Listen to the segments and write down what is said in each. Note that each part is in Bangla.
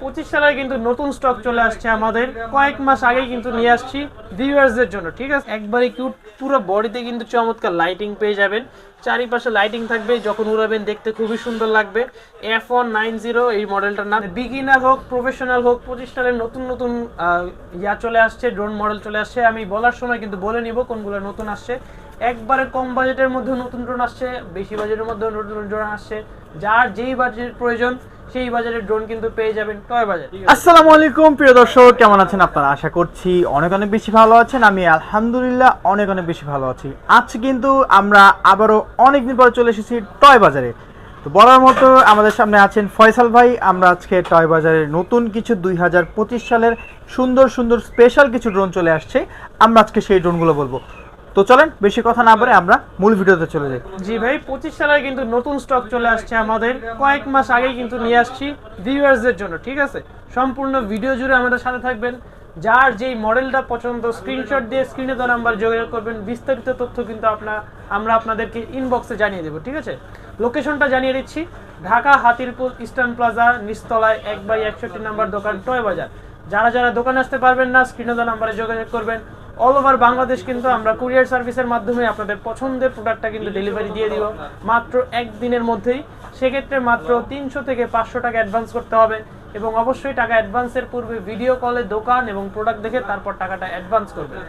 25 সালের কিন্তু নতুন স্টক চলে আসছে আমাদের কয়েক মাস আগেই কিন্তু নিয়ে আসছি ভিউয়ার্সদের জন্য। ঠিক আছে, একবারে কিউট, পুরো বডিতে কিন্তু চমৎকার লাইটিং পেয়ে যাবেন। চারিপাশে লাইটিং থাকবে, যখন উড়াবেন দেখতে খুবই সুন্দর লাগবে। F190 এই মডেলটার নাম। বিগিনার হোক প্রফেশনাল হোক, 25 সালের নতুন নতুন চলে আসছে, ড্রোন মডেল চলে আসছে। আমি বলার সময় কিন্তু বলে নিব কোনগুলো নতুন আসছে। একবারে কম বাজেটের মধ্যে নতুন ড্রোন আসছে, বেশি বাজেটের মধ্যে নতুন ড্রোন আসছে। যার যেই বাজেট প্রয়োজন সেই বাজারের ড্রোন কিন্তু পেয়ে যাবেন টয় বাজারে। আসসালামু আলাইকুম প্রিয় দর্শক, কেমন আছেন আপনারা? আশা করছি অনেক অনেক বেশি ভালো আছেন। আমি আলহামদুলিল্লাহ অনেক অনেক বেশি ভালো আছি। আজ কিন্তু আমরা আবারও অনেকদিন পরে চলে এসেছি টয় বাজারে। তো বলার মতো আমাদের সামনে আছেন ফয়সাল ভাই। আমরা আজকে টয় বাজারের নতুন কিছু 2025 সালের সুন্দর সুন্দর স্পেশাল কিছু ড্রোন চলে আসছে, আমরা আজকে সেই ড্রোনগুলো বলবো। তো চলেন বেশি কথা না বলে আমরা মূল ভিডিওতে চলে যাই। জি ভাই, 25 সালের কিন্তু নতুন স্টক চলে আসছে আমাদের কয়েক মাস আগেই কিন্তু নিয়ে আসছি ভিউয়ার্সদের জন্য। ঠিক আছে, সম্পূর্ণ ভিডিও জুড়ে আমাদের সাথে থাকবেন। যার যেই মডেলটা পছন্দ স্ক্রিনশট দিয়ে স্ক্রিনে দেওয়া নাম্বার যোগাযোগ করবেন। বিস্তারিত তথ্য কিন্তু আমরা আপনাদেরকে ইনবক্সে জানিয়ে দেবো। ঠিক আছে, লোকেশনটা জানিয়ে দিচ্ছি, ঢাকা হাতিরপুল ইস্টার্ন প্লাজা নিচতলায় 1/61 নাম্বার দোকান টয় বাজার। যারা যারা দোকানে আসতে পারবেন না, স্ক্রিনে দেওয়া নাম্বারে যোগাযোগ করবেন। অল ওভার বাংলাদেশ কিন্তু আমরা কুরিয়ার সার্ভিসের মাধ্যমে আপনাদের পছন্দের প্রোডাক্টটা কিন্তু ডেলিভারি দিয়ে দিব মাত্র একদিনের মধ্যেই। সেক্ষেত্রে মাত্র 300 থেকে 500 টাকা অ্যাডভান্স করতে হবে, এবং অবশ্যই টাকা অ্যাডভান্সের পূর্বে ভিডিও কলে দোকান এবং প্রোডাক্ট দেখে তারপর টাকাটা অ্যাডভান্স করবেন।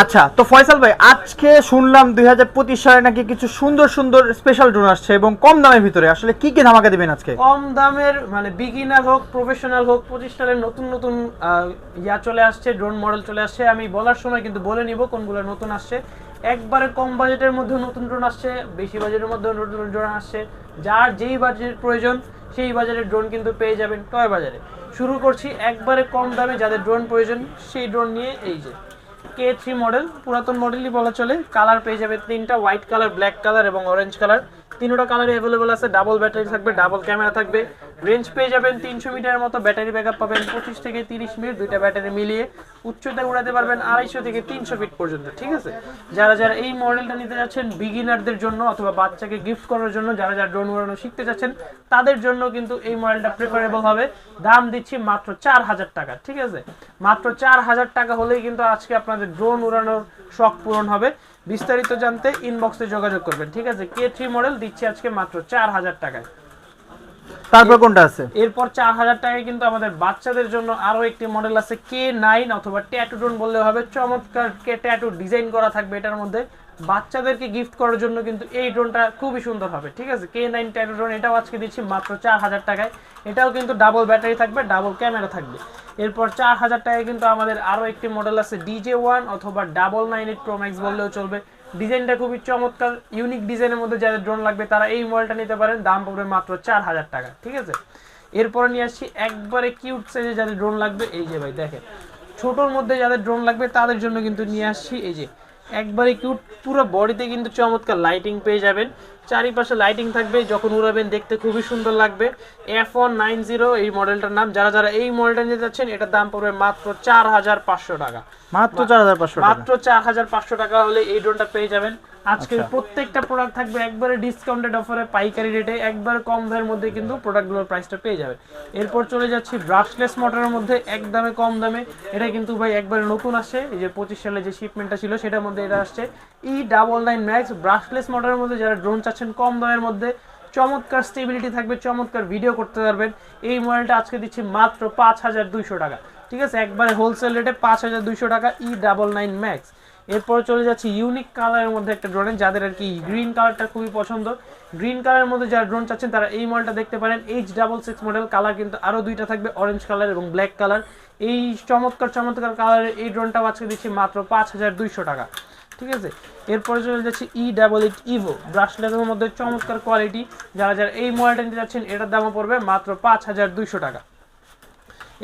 আচ্ছা, তো ফয়সাল ভাই, আজকে শুনলাম 2025 সালে নাকি কিছু সুন্দর সুন্দর স্পেশাল ড্রোন আসছে এবং কম দামের ভিতরে। আসলে কি কি ধামাকা দিবেন আজকে? কম দামের মানে বিগিনার হোক প্রফেশনাল হোক, 25 সালের নতুন নতুন চলে আসছে, ড্রোন মডেল চলে আসছে। আমি বলার সময় কিন্তু বলে নিব কোনগুলো নতুন আসছে। একবারে কম বাজেটের মধ্যে নতুন ড্রোন আসছে, বেশি বাজেটের মধ্যে নতুন ড্রোন আসছে। যার যেই বাজেট প্রয়োজন সেই বাজারের ড্রোন কিন্তু পেয়ে যাবেন টয় বাজারে। শুরু করছি একবারে কম দামে, যাদের ড্রোন প্রয়োজন সেই ড্রোন নিয়ে। এই যে K3 মডেল, পুরাতন মডেলই বলা চলে। কালার পেয়ে যাবে তিনটা, হোয়াইট কালার, ব্ল্যাক কালার এবং অরেঞ্জ কালার। তিনটা কালারই অ্যাভেলেবল আছে। ডাবল ব্যাটারি থাকবে, ডাবল ক্যামেরা থাকবে। রেঞ্জ পেয়ে যাবেন 300 মিটারের মতো, ব্যাটারি ব্যাকআপ পাবেন 25 থেকে 30 মিনিট, দুইটা ব্যাটারি মিলিয়ে। উচ্চতায় উড়াতে পারবেন 250 থেকে 300 ফিট পর্যন্ত। ঠিক আছে, যারা যারা এই মডেলটা নিতে যাচ্ছেন বিগিনারদের জন্য অথবা বাচ্চাকে গিফট করার জন্য, যারা যারা ড্রোন উড়ানো শিখতে যাচ্ছেন তাদের জন্য কিন্তু এই মডেলটা প্রেফারেবল হবে। দাম দিচ্ছি মাত্র 4000 টাকা। ঠিক আছে, মাত্র 4000 টাকা হলেই কিন্তু আজকে আপনাদের ড্রোন উড়ানোর শখ পূরণ হবে। বিস্তারিত জানতে ইনবক্সে যোগাযোগ করবেন। ঠিক আছে, K3 মডেল দিচ্ছি আজকে মাত্র 4000 টাকায়। তারপর কোনটা আছে? এরপর 4000 টাকায় কিন্তু আমাদের বাচ্চাদের জন্য আরো একটি মডেল আছে, K9 অথবা ট্যাটু ড্রোন বললে হবে। চমৎকার ট্যাটু ডিজাইন করা থাকবে এটার মধ্যে। বাচ্চাদেরকে গিফট করার জন্য কিন্তু এই ড্রোনটা খুবই সুন্দর হবে। ঠিক আছে, K9 ট্যাটু ড্রোন, এটাও আজকে দিচ্ছি মাত্র 4000 টাকায়। এটাও কিন্তু ডাবল ব্যাটারি থাকবে, ডাবল ক্যামেরা থাকবে। এরপর 4000 টাকায় কিন্তু আমাদের আরো একটি মডেল আছে, DJ1 অথবা 998 Pro Max বললেও চলবে। ডিজাইনটা খুবই চমৎকার, ইউনিক ডিজাইনের মধ্যে যাদের ড্রোন লাগবে তারা এই মডেলটা নিতে পারেন। দাম পড়বে মাত্র 4000 টাকা। ঠিক আছে, এরপরে নিয়ে আসছি একবারে কিউট সাইজে যাদের ড্রোন লাগবে। এই যে ভাই দেখেন, ছোটোর মধ্যে যাদের ড্রোন লাগবে তাদের জন্য কিন্তু নিয়ে আসছি এই যে একবারে কিউট, পুরো বডিতে কিন্তু চমৎকার লাইটিং পেয়ে যাবেন। চারিপাশে লাইটিং থাকবে, যখন উড়াবেন দেখতে খুবই সুন্দর লাগবে। F190 এই মডেলটার নাম। যারা যারা এই মডেলটা নিতে যাচ্ছেন এটার দাম পড়বে মাত্র 4500 টাকা। মাত্র 4500 টাকা। মাত্র 4500 টাকা হলে এই ড্রোনটা পেয়ে যাবেন। আজকের প্রত্যেকটা প্রোডাক্ট থাকবে একবারে ডিসকাউন্টেড অফারে, পাইকারি রেটে, একবার কম দামের মধ্যে কিন্তু প্রোডাক্টগুলোর প্রাইসটা পেয়ে যাবে। এরপর চলে যাচ্ছি ব্রাশলেস মোটরের মধ্যে, একদমে কম দামে। এটা কিন্তু ভাই একবারে নতুন আসছে, এই যে 25 সালে যে শিপমেন্টটা ছিল সেটার মধ্যে এটা আসছে। E99 Max ব্রাশলেস মোটরের মধ্যে যারা ড্রোন চাচ্ছেন কম দামের মধ্যে, চমৎকার স্টেবিলিটি থাকবে, চমৎকার ভিডিও করতে পারবেন, এই মডেলটা আজকে দিচ্ছি মাত্র 5200 টাকা। ঠিক আছে, একবারে হোলসেল রেটে 5200 টাকা, E99 Max। এরপর চলে যাচ্ছে ইউনিক কালারের মধ্যে একটা ড্রোনে, যাদের আর কি গ্রিন কালারটা খুবই পছন্দ। গ্রিন কালারের মধ্যে যারা ড্রোন চাচ্ছেন তারা এই মডেলটা দেখতে পারেন। H66 মডেল, কালার কিন্তু আরও দুইটা থাকবে, অরেঞ্জ কালার এবং ব্ল্যাক কালার। এই চমৎকার চমৎকার কালারের এই ড্রোনটাও আজকে দিচ্ছি মাত্র 5200 টাকা। ঠিক আছে, এরপরে চলে যাচ্ছে E88 Evo ব্রাশলেটের মধ্যে, চমৎকার কোয়ালিটি। যারা যারা এই মডেলটা নিতে যাচ্ছেন এটার দামও পড়বে মাত্র 5200 টাকা।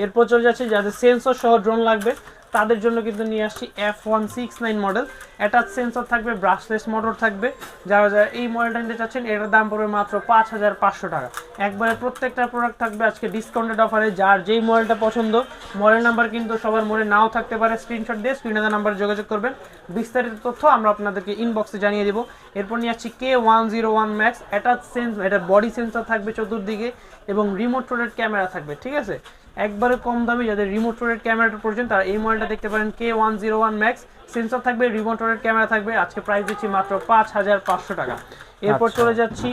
এরপর চলে যাচ্ছে যাদের সেন্সর সহ ড্রোন লাগবে তাদের জন্য কিন্তু নিয়ে আসছি F169 মডেল। অ্যাটাচ সেন্সর থাকবে, ব্রাশলেস মোটর থাকবে। যারা যারা এই মডেলটা নিতে চাচ্ছেন এটার দাম পড়বে মাত্র 5500 টাকা। একবারে প্রত্যেকটা প্রোডাক্ট থাকবে আজকে ডিসকাউন্টেড অফারে। যার যেই মডেলটা পছন্দ, মডেল নাম্বার কিন্তু সবার মনে নাও থাকতে পারে, স্ক্রিনশট দিয়ে স্ক্রিনে দেওয়া নাম্বারে যোগাযোগ করবেন। বিস্তারিত তথ্য আমরা আপনাদেরকে ইনবক্সে জানিয়ে দেবো। এরপর নিয়ে আসছি K101 Max, অ্যাটাচ এটা বডি সেন্সর থাকবে চতুর্দিকে এবং রিমোট রোটেট ক্যামেরা থাকবে। ঠিক আছে, একবারে কম দামে যাদের রিমোট রোটেট ক্যামেরাটা প্রয়োজন তারা এই মডেলটা দেখতে পারেন K101 Max, সেন্সর থাকবে, রিমোট রোটেট ক্যামেরা থাকবে। আজকে প্রাইস দিচ্ছি মাত্র 5500 টাকা। এরপর চলে যাচ্ছি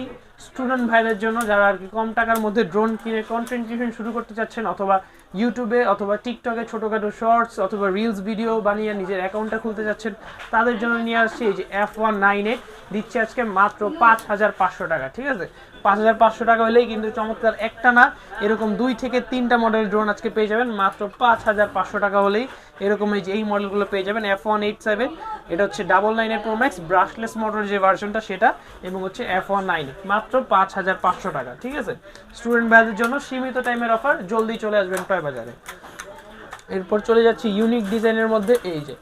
স্টুডেন্ট ভাইদের জন্য যারা আর কি কম টাকার মধ্যে ড্রোন কিনে কন্টেন্ট ক্রিয়েশন শুরু করতে চাচ্ছেন, অথবা ইউটিউবে অথবা টিকটকে ছোটোখাটো শর্টস অথবা রিলস ভিডিও বানিয়ে নিজের অ্যাকাউন্টটা খুলতে যাচ্ছেন, তাদের জন্য নিয়ে আসছি এই যে F198 দিচ্ছে আজকে মাত্র 5500 টাকা। ঠিক আছে, 5500 টাকা হলেই কিন্তু চমৎকার একটা না এরকম 2 থেকে 3টা মডেল ড্রোন আজকে পেয়ে যাবেন মাত্র 5500 টাকা হলেই। এরকম এই যে এই মডেলগুলো পেয়ে যাবেন F187, এটা হচ্ছে 99 Pro Max ব্রাশলেস মোটর যে ভার্সনটা সেটা, এবং হচ্ছে F198 মাত্র 5500 টাকা। ঠিক আছে, স্টুডেন্ট ভাইদের জন্য সীমিত টাইমের অফার, জলদি চলে আসবেন টয় বাজারে। এরপর চলে যাচ্ছি ইউনিক ডিজাইনের মধ্যে এই যে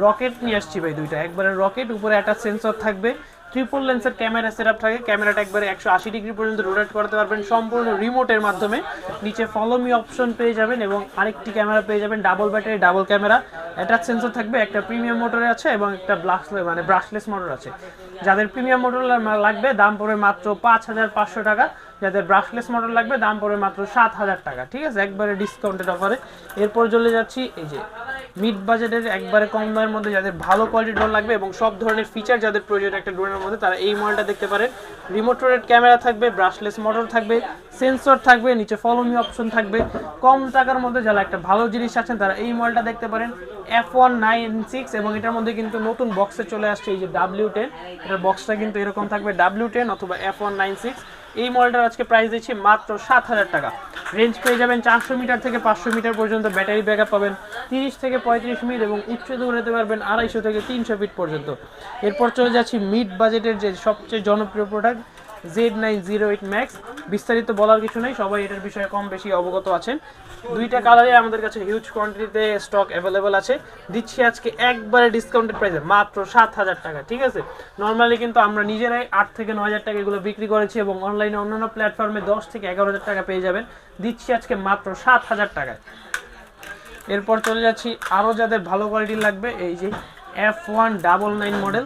রকেট নিয়ে আসছি ভাই, দুইটা একবারে রকেট, উপরে একটা সেন্সর থাকবে, ট্রিপল লেন্সের ক্যামেরা সেটআপ থাকে, ক্যামেরাটা একবারে 180 ডিগ্রি পর্যন্ত রোটেট করতে পারবেন সম্পূর্ণ রিমোটের মাধ্যমে। নিচে ফলো মি অপশন পেয়ে যাবেন এবং আরেকটি ক্যামেরা পেয়ে যাবেন, double battery double camera, attach sensor থাকবে, একটা প্রিমিয়াম মোটরে আছে এবং একটা ব্রাশলেস মোটর আছে। যাদের প্রিমিয়াম মোটর লাগবে দাম পড়বে মাত্র 5500 টাকা, যাদের ব্রাশলেস মোটর লাগবে দাম পড়বে মাত্র 7000 টাকা। ঠিক আছে, একবারে ডিসকাউন্টেড অফারে। এরপর চলে যাচ্ছি এই যে মিড বাজেটের একবারে কম দামের মধ্যে যাদের ভালো কোয়ালিটির ড্রোন লাগবে এবং সব ধরনের ফিচার যাদের প্রয়োজন একটা ড্রোনের মধ্যে, তারা এই মডেলটা দেখতে পারেন। রিমোট রোটেট ক্যামেরা থাকবে, ব্রাশলেস মোটর থাকবে, সেন্সর থাকবে, নিচে ফলো মি অপশন থাকবে। কম টাকার মধ্যে যারা একটা ভালো জিনিস আছেন তারা এই মডেলটা দেখতে পারেন F196, এবং এটার মধ্যে কিন্তু নতুন বক্সে চলে আসছে এই যে W10, এটার বক্সটা কিন্তু এরকম থাকবে W10 অথবা F196। এই মডেলটার আজকে প্রাইস দিচ্ছি মাত্র 7000 টাকা। রেঞ্জ পেয়ে যাবেন 400 মিটার থেকে 500 মিটার পর্যন্ত, ব্যাটারি ব্যাকআপ পাবেন 30 থেকে 35 মিনিট এবং উচ্চতা উড়াতে পারবেন 250 থেকে 300 ফিট পর্যন্ত। এরপর চলে যাচ্ছি মিড বাজেটের যে সবচেয়ে জনপ্রিয় প্রোডাক্ট Z908 Max। বিস্তারিত বলার কিছু নেই, সবাই এটার বিষয়ে কম বেশি অবগত আছেন। দুইটা কালারে আমাদের কাছে হিউজ কোয়ান্টিটিতে স্টক অ্যাভেলেবল আছে। দিচ্ছি আজকে একবারে ডিসকাউন্টেড প্রাইসে মাত্র 7000 টাকা। ঠিক আছে, নর্মালি কিন্তু আমরা নিজেরাই 8 থেকে 9000 টাকা এগুলো বিক্রি করেছি এবং অনলাইনে অন্যান্য প্ল্যাটফর্মে 10 থেকে 11000 টাকা পেয়ে যাবেন। দিচ্ছি আজকে মাত্র 7000 টাকায়। এরপর চলে যাচ্ছি আরও যাদের ভালো কোয়ালিটির লাগবে এই যে F199 মডেল,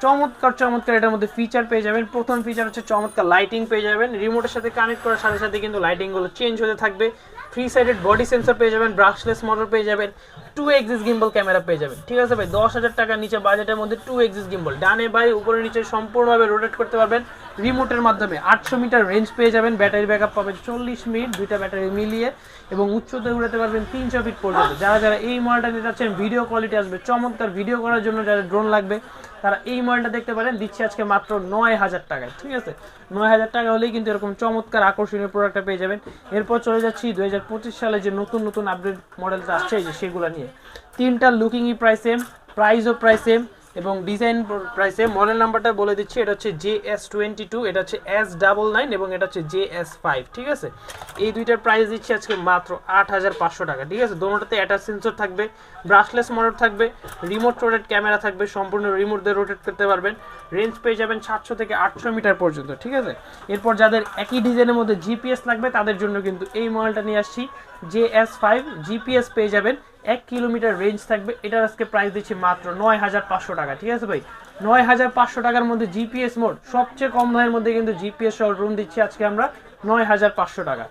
চমৎকার চমৎকার এটার মধ্যে ফিচার পেয়ে যাবেন। প্রথম ফিচার হচ্ছে চমৎকার লাইটিং পেয়ে যাবেন, রিমোটের সাথে কানেক্ট করার সাথে সাথে কিন্তু লাইটিংগুলো চেঞ্জ হতে থাকবে। 3 সাইডেড বডি সেন্সর পেয়ে যাবেন, ব্রাশলেস মোটর পেয়ে যাবেন, 2 এক্সিস গিম্বল ক্যামেরা পেয়ে যাবেন। ঠিক আছে ভাই, 10000 টাকার নিচে বাজেটের মধ্যে 2 এক্সিস গিম্বল, ডানে বাইরে উপরে নিচে সম্পূর্ণভাবে রোটেট করতে পারবেন রিমোটের মাধ্যমে। 800 মিটার রেঞ্জ পেয়ে যাবেন, ব্যাটারি ব্যাকআপ পাবেন 40 মিনিট দুইটা ব্যাটারি মিলিয়ে, এবং উচ্চতা উড়াতে পারবেন 300 ফিট পর্যন্ত। যারা যারা এই মডেলটা নিতে চাচ্ছেন, ভিডিও কোয়ালিটি আসবে চমৎকার, ভিডিও করার জন্য যারা ড্রোন লাগবে তারা এই মডেলটা দেখতে পারেন। দিচ্ছি আজকে মাত্র 9000 টাকায়। ঠিক আছে, 9000 টাকা হলেই কিন্তু এরকম চমৎকার আকর্ষণীয় প্রোডাক্টটা পেয়ে যাবেন। এরপর চলে যাচ্ছি 2025 সালে যে নতুন নতুন আপডেট মডেলটা আসছে এই যে সেগুলো নিয়ে। তিনটা লুকিংই প্রাইস সেম, প্রাইসও প্রাইস সেম এবং ডিজাইন প্রাইস সেম। মডেল নাম্বারটা বলে দিচ্ছি, এটা হচ্ছে JS22, এটা হচ্ছে S99 এবং এটা হচ্ছে JS5। ঠিক আছে, এই দুইটার প্রাইস দিচ্ছি আজকে মাত্র 8500 টাকা। ঠিক আছে, দোনোটাতে অ্যাটাচ সেন্সর থাকবে, ব্রাশলেস মোটর থাকবে, রিমোট রোটেট ক্যামেরা থাকবে, সম্পূর্ণ রিমোট দিয়ে রোটেট করতে পারবেন। রেঞ্জ পেয়ে যাবেন 700 থেকে 800 মিটার পর্যন্ত। ঠিক আছে, এরপর যাদের একই ডিজাইনের মধ্যে জিপিএস লাগবে তাদের জন্য কিন্তু এই মডেলটা নিয়ে আসছি JS5, জিপিএস পেয়ে যাবেন, 1 কিলোমিটার রেঞ্জ থাকবে। এটার আজকে প্রাইস দিচ্ছি মাত্র 9500 টাকা। ঠিক আছে ভাই, 9500 টাকার মধ্যে জিপিএস মোড, সবচেয়ে কম দামের মধ্যে কিন্তু জিপিএস সহ ড্রোন দিচ্ছি আজকে আমরা 9500 টাকা।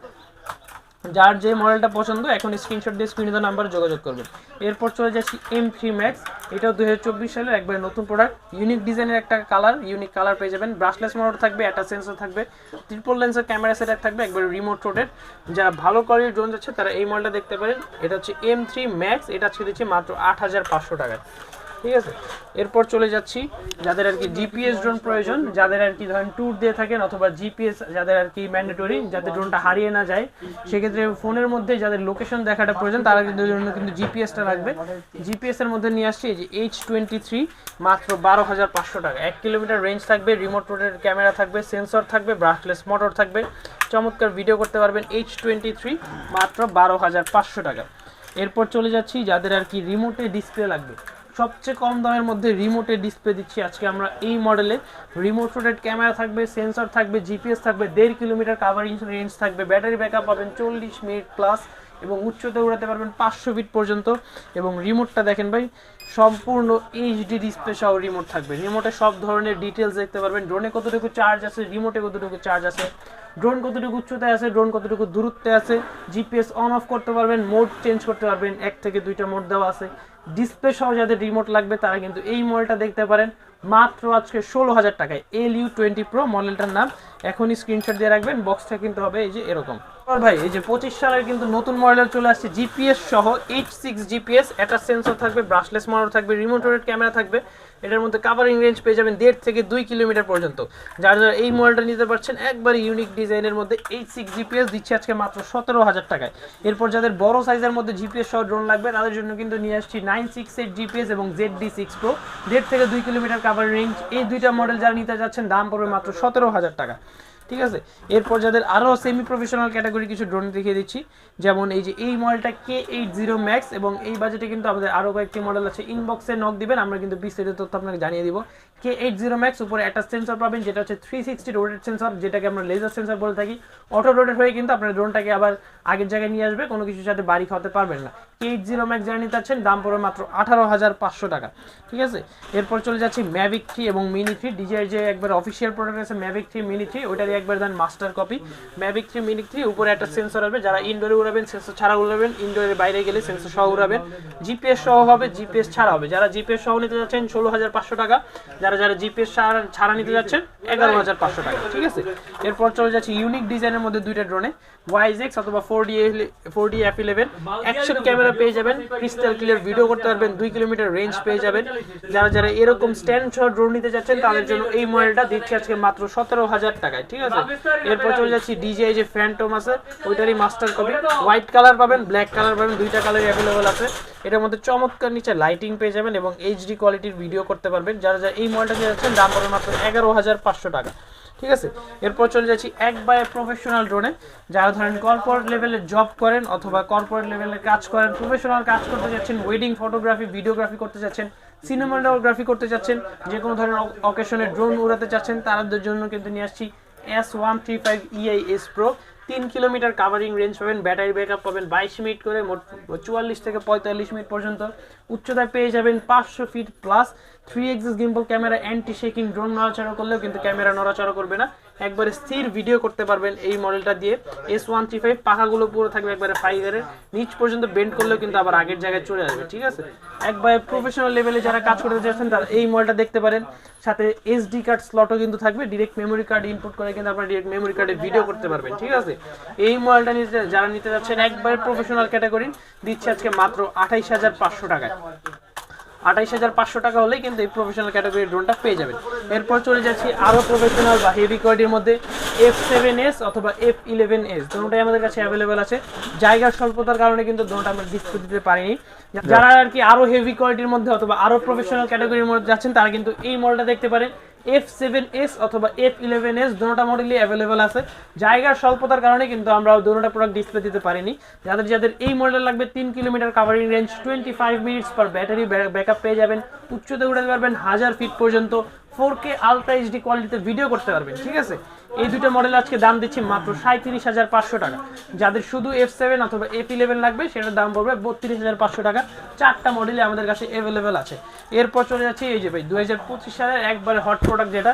যার যে মডেলটা পছন্দ এখন স্ক্রিনশট দিয়ে স্ক্রিনে দেওয়া নাম্বারে যোগাযোগ করবেন। এরপর চলে যাচ্ছি M3 Max, এটাও 2024 সালের একবারে নতুন প্রোডাক্ট, ইউনিক ডিজাইনের একটা কালার, ইউনিক কালার পেয়ে যাবেন, ব্রাশলেস মোটর থাকবে, অ্যাটাচ সেন্সর থাকবে, ট্রিপল লেন্সের ক্যামেরা সেটআপ থাকবে, একবারে রিমোট রোটেট। যারা ভালো কোয়ালিটির ড্রোন যাচ্ছে তারা এই মডেলটা দেখতে পারেন। এটা হচ্ছে M3 Max, এটা আজকে দিচ্ছি মাত্র 8500 টাকায়। ঠিক আছে, এরপর চলে যাচ্ছি যাদের আর কি জিপিএস ড্রোন প্রয়োজন, যাদের আর কি ধরেন ট্যুর দিয়ে থাকেন অথবা জিপিএস যাদের আর কি ম্যান্ডেটরি, যাতে ড্রোনটা হারিয়ে না যায়, সেক্ষেত্রে ফোনের মধ্যে যাদের লোকেশন দেখাটা প্রয়োজন তারা কিন্তু জিপিএসটা লাগবে। জিপিএস এর মধ্যে নিয়ে আসছি এই যে H23, মাত্র 12500 টাকা। 1 কিলোমিটার রেঞ্জ থাকবে, রিমোট রোটেট ক্যামেরা থাকবে, সেন্সর থাকবে, ব্রাশলেস মোটর থাকবে, চমৎকার ভিডিও করতে পারবেন। H23 মাত্র 12500 টাকা। এরপর চলে যাচ্ছি যাদের আর কি রিমোটে ডিসপ্লে লাগবে, সবচেয়ে কম দামের মধ্যে রিমোটে ডিসপ্লে দিচ্ছি আজকে আমরা এই মডেলে। রিমোট রোটেট ক্যামেরা থাকবে, সেন্সর থাকবে, জিপিএস থাকবে, 1.5 কিলোমিটার কাভারিং রেঞ্জ থাকবে, ব্যাটারি ব্যাকআপ পাবেন 40 মিনিট প্লাস এবং উচ্চতা উড়াতে পারবেন 500 ফিট পর্যন্ত। এবং রিমোটটা দেখেন ভাই, সম্পূর্ণ এইচডি ডিসপ্লে সহ রিমোট থাকবে। রিমোটে সব ধরনের ডিটেলস দেখতে পারবেন, ড্রোনে কতটুকু চার্জ আছে, রিমোটে কতটুকু চার্জ আছে, ড্রোন কতটুকু উচ্চতায় আছে, ড্রোন কতটুকু দূরত্বে আছে, জিপিএস অন অফ করতে পারবেন, মোড চেঞ্জ করতে পারবেন, 1 থেকে 2টা মোড দেওয়া আছে। ডিসপ্লে সহ যাদের রিমোট লাগবে তারা কিন্তু এই মডেলটা দেখতে পারেন মাত্র আজকে 16,000 টাকায়। LU20 Pro মডেলটার নাম, এখনই স্ক্রিনশট দিয়ে রাখবেন। বক্সটা কিন্তু হবে এই যে এরকম। ভাই এই যে 25 সালের কিন্তু নতুন মডেল চলে আসছে, জিপিএস সহ H6 জিপিএস, অ্যাটাচ সেন্সর থাকবে, ব্রাশলেস মনিটর থাকবে, রিমোট রোটেট ক্যামেরা থাকবে। এটার মধ্যে কাভারিং রেঞ্জ পেয়ে যাবেন 1.5 থেকে 2 কিলোমিটার পর্যন্ত। যারা যারা এই মডেলটা নিতে পারছেন, একবারে ইউনিক ডিজাইনের মধ্যে H6 জিপিএস দিচ্ছে আজকে মাত্র 17,000 টাকায়। এরপর যাদের বড় সাইজের মধ্যে জিপিএস সহ ড্রোন লাগবে তাদের জন্য কিন্তু নিয়ে আসছি 968 জিপিএস এবং ZD6 Pro, 1.5 থেকে 2 কিলোমিটার কাভারিং রেঞ্জ। এই দুইটা মডেল যারা নিতে যাচ্ছেন দাম পড়বে মাত্র 17,000 টাকা। ঠিক আছে, এরপর যাদের আরও সেমি প্রফেশনাল ক্যাটাগরি কিছু ড্রোন দেখিয়ে দিচ্ছি, যেমন এই যে এই মডেলটা K80 Max, এবং এই বাজেটে কিন্তু আমাদের আরও কয়েকটি মডেল আছে। ইনবক্সে নক দিবেন, আমরা কিন্তু বিস্তারিত তথ্য আপনাকে জানিয়ে দিব। K80 Max উপরে একটা সেন্সর পাবেন, যেটা হচ্ছে 360 রোটেট সেন্সর, যেটাকে আমরা লেজার সেন্সর বলে থাকি। অটো রোটেট হয়ে কিন্তু আপনার ড্রোনটাকে আবার আগের জায়গায় নিয়ে আসবে, কোনো কিছুর সাথে বাড়ি খাওয়াতে পারবেন না। K80 Max যারা নিতে চাচ্ছেন দাম পড়বে মাত্র 18,500 টাকা। ঠিক আছে, এরপর চলে যাচ্ছি Mavic 3 এবং Mini 3। DJI যে একবার অফিসিয়াল প্রোডাক্ট আছে Mavic 3 Mini 3, ওইটারই একবার দেন মাস্টার কপি। Mavic 3 Mini 3 উপরে একটা সেন্সর আসবে, যারা ইনডোরে উড়াবেন সেন্সর ছাড়া উড়াবেন, ইনডোরের বাইরে গেলে সেন্সর সহ উড়াবেন। জিপিএস সহ হবে, জিপিএস ছাড়া হবে। যারা জিপিএস সহ নিতে যাচ্ছেন 16,500 টাকা, যারা জিপিএস ছাড়া নিতে যাচ্ছেন 11,500 টাকা। ঠিক আছে, এরপর চলে যাচ্ছি ইউনিক ডিজাইনের মধ্যে দুইটা ড্রোনে, YX অথবা 4D F11। অ্যাকশন ক্যামেরা পেয়ে যাবেন, ক্রিস্টাল ক্লিয়ার ভিডিও করতে পারবেন, 2 কিলোমিটার রেঞ্জ পেয়ে যাবেন। যারা এরকম স্ট্যান্ড সহ ড্রোন নিতে যাচ্ছেন তাদের জন্য এই মডেলটা দিচ্ছে আজকে মাত্র 17,000 টাকায়। ঠিক আছে, এরপর চলে যাচ্ছি DJI যে ফ্যান্টম আছে ওইটারই মাস্টার কপি। হোয়াইট কালার পাবেন, ব্ল্যাক কালার পাবেন, দুইটা কালারই অ্যাভেলেবল আছে। এটার মধ্যে চমৎকার নিচে লাইটিং পেয়ে যাবেন এবং এইচডি কোয়ালিটির ভিডিও করতে পারবেন। যারা এই মডেলটা নিয়ে যাচ্ছেন দাম পড়বে মাত্র 11,500 টাকা। ঠিক আছে, এরপর চলে যাচ্ছি একবারে প্রফেশনাল ড্রোনে। যারা ধরেন কর্পোরেট লেভেলে জব করেন অথবা কর্পোরেট লেভেলে কাজ করেন, প্রফেশনাল কাজ করতে যাচ্ছেন, ওয়েডিং ফটোগ্রাফি ভিডিওগ্রাফি করতে যাচ্ছেন, সিনেমাটোগ্রাফি করতে যাচ্ছেন, যে কোনো ধরনের অকেশনে ড্রোন উড়াতে চাচ্ছেন, তাদের জন্য কিন্তু নিয়ে আসছি S135 EIS Pro। 3 kilometre covering range পাবেন, ব্যাটারি ব্যাকআপ পাবেন 22 মিনিট করে, মোট 44 থেকে 45 মিনিট পর্যন্ত। উচ্চতায় পেয়ে যাবেন 500 fit plus. 3 axis gimbal camera, anti shaking, drone নড়াচড়া করলেও কিন্তু ক্যামেরা নড়াচড়া করবে না, একবারে স্থির ভিডিও করতে পারবেন এই মডেলটা দিয়ে। S135 পাখাগুলো পুরো থাকবে একবারে ফাইবারের, নিচ পর্যন্ত বেন্ড করলেও কিন্তু আবার আগের জায়গায় চলে আসবে। ঠিক আছে, একবারে প্রফেশনাল লেভেলে যারা কাজ করতে যাচ্ছেন তারা এই মডেলটা দেখতে পারেন। সাথে SD কার্ড স্লটও কিন্তু থাকবে, ডিরেক্ট মেমোরি কার্ড ইনপুট করে কিন্তু আপনারা ডিরেক্ট মেমোরি কার্ডে ভিডিও করতে পারবেন। ঠিক আছে, এই মডেলটা যারা নিতে যাচ্ছেন একবারে প্রফেশনাল ক্যাটাগরি দিচ্ছে আজকে মাত্র 28,500 টাকায়। 28,500 টাকা হলেই কিন্তু এই প্রফেশনাল ক্যাটাগরির ড্রোনটা পেয়ে যাবেন। এরপর চলে যাচ্ছি আরও প্রফেশনাল বা হেভি কোয়ালিটির মধ্যে F7S অথবা F11S, ড্রোনটাই আমাদের কাছে অ্যাভেলেবেল আছে। জায়গার স্বল্পতার কারণে কিন্তু ড্রোনটা আমরা ডিসপ্লে দিতে পারিনি। যারা আর কি আরও হেভি কোয়ালিটির মধ্যে অথবা আরও প্রফেশনাল ক্যাটাগরির মধ্যে যাচ্ছেন তারা কিন্তু এই মডেলটা দেখতে পারেন। F7S অথবা F11S দুটোটা মডেলই অ্যাভেলেবেল আছে। জায়গার স্বল্পতার কারণে কিন্তু আমরা দুটোটা প্রোডাক্ট ডিসপ্লে দিতে পারিনি। যাদের এই মডেল লাগবে, 3 kilometre covering range, 25 minutes per battery backup পেয়ে যাবেন, উচ্চতা উঠাতে পারবেন 1000 ফিট পর্যন্ত, 4K আলট্রা এইচডি কোয়ালিটিতে ভিডিও করতে পারবেন। ঠিক আছে, এই দুটো মডেল আজকে দাম দিচ্ছি মাত্র 37,500 টাকা। যাদের শুধু F7 অথবা F11 লাগবে সেটার দাম পড়বে 32,500 টাকা। 4টা মডেলই আমাদের কাছে অ্যাভেলেবেল আছে। এরপর চলে যাচ্ছে এই যে ভাই 2025 সালের একবারে হট প্রোডাক্ট, যেটা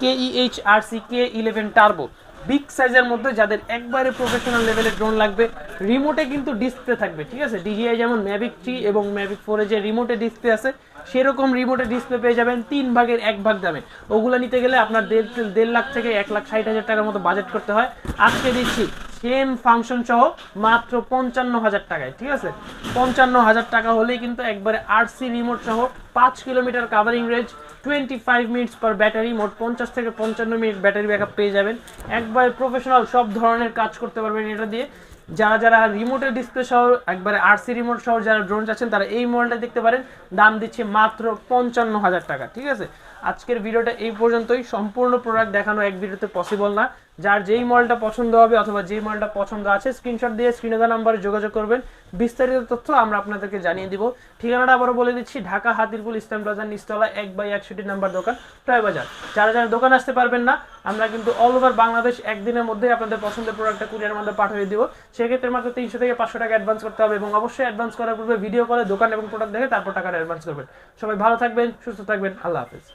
KEHRC K11 টার্বো। বিগ সাইজের মধ্যে যাদের একবারে প্রফেশনাল লেভেলের ড্রোন লাগবে, রিমোটে কিন্তু ডিসপ্লে থাকবে। ঠিক আছে, DJI যেমন Mavic 3 এবং Mavic 4 এ যে রিমোটে ডিসপ্লে আছে সেরকম রিমোটে ডিসপ্লে পেয়ে যাবেন 3 ভাগের 1 ভাগ দামে। ওগুলো নিতে গেলে আপনার 1.5 লাখ থেকে 1,60,000 টাকার মতো বাজেট করতে হয়। আজকে দিচ্ছি সেম ফাংশন সহ মাত্র 55,000 টাকায়। ঠিক আছে, 55,000 টাকা হলেই কিন্তু একবারে RC রিমোট সহ 5 kilometre covering range, 25 minutes per battery, মোট 50 থেকে 55 মিনিট ব্যাটারি ব্যাকআপ পেয়ে যাবেন। একবারে প্রফেশনাল সব ধরনের কাজ করতে পারবেন এটা দিয়ে। যারা রিমোটের ডিসপ্লে সহ একবারে RC রিমোট সহ যারা ড্রোন চাচ্ছেন তারা এই মডেলটা দেখতে পারেন, দাম দিচ্ছে মাত্র 55,000 টাকা। ঠিক আছে, আজকের ভিডিওটা এই পর্যন্তই। সম্পূর্ণ প্রোডাক্ট দেখানো এক ভিডিওতে পসিবল না, যার যেই মডেলটা পছন্দ হবে অথবা যেই মডেলটা পছন্দ আছে স্ক্রিনশট দিয়ে স্ক্রিনে দেওয়া নাম্বারে যোগাযোগ করবেন, বিস্তারিত তথ্য আমরা আপনাদেরকে জানিয়ে দিব। ঠিকানাটা আবারও বলে দিচ্ছি, ঢাকা হাতিরপুল ইসলাম প্লাজার নিচতলা 1/61 নাম্বার দোকান, টয় বাজার। যারা যারা দোকান আসতে পারবেন না, আমরা কিন্তু অল ওভার বাংলাদেশ একদিনের মধ্যেই আপনাদের পছন্দের প্রোডাক্টটা কুরিয়ার মাধ্যমে পাঠিয়ে দিব। সেক্ষেত্রে মাত্র 300 থেকে 500 টাকা অ্যাডভান্স করতে হবে এবং অবশ্যই অ্যাডভান্স করার পূর্বে ভিডিও কলে দোকান এবং প্রোডাক্ট দেখে তারপর টাকাটা অ্যাডভান্স করবেন। সবাই ভালো থাকবেন, সুস্থ থাকবেন, আল্লাহ হাফেজ।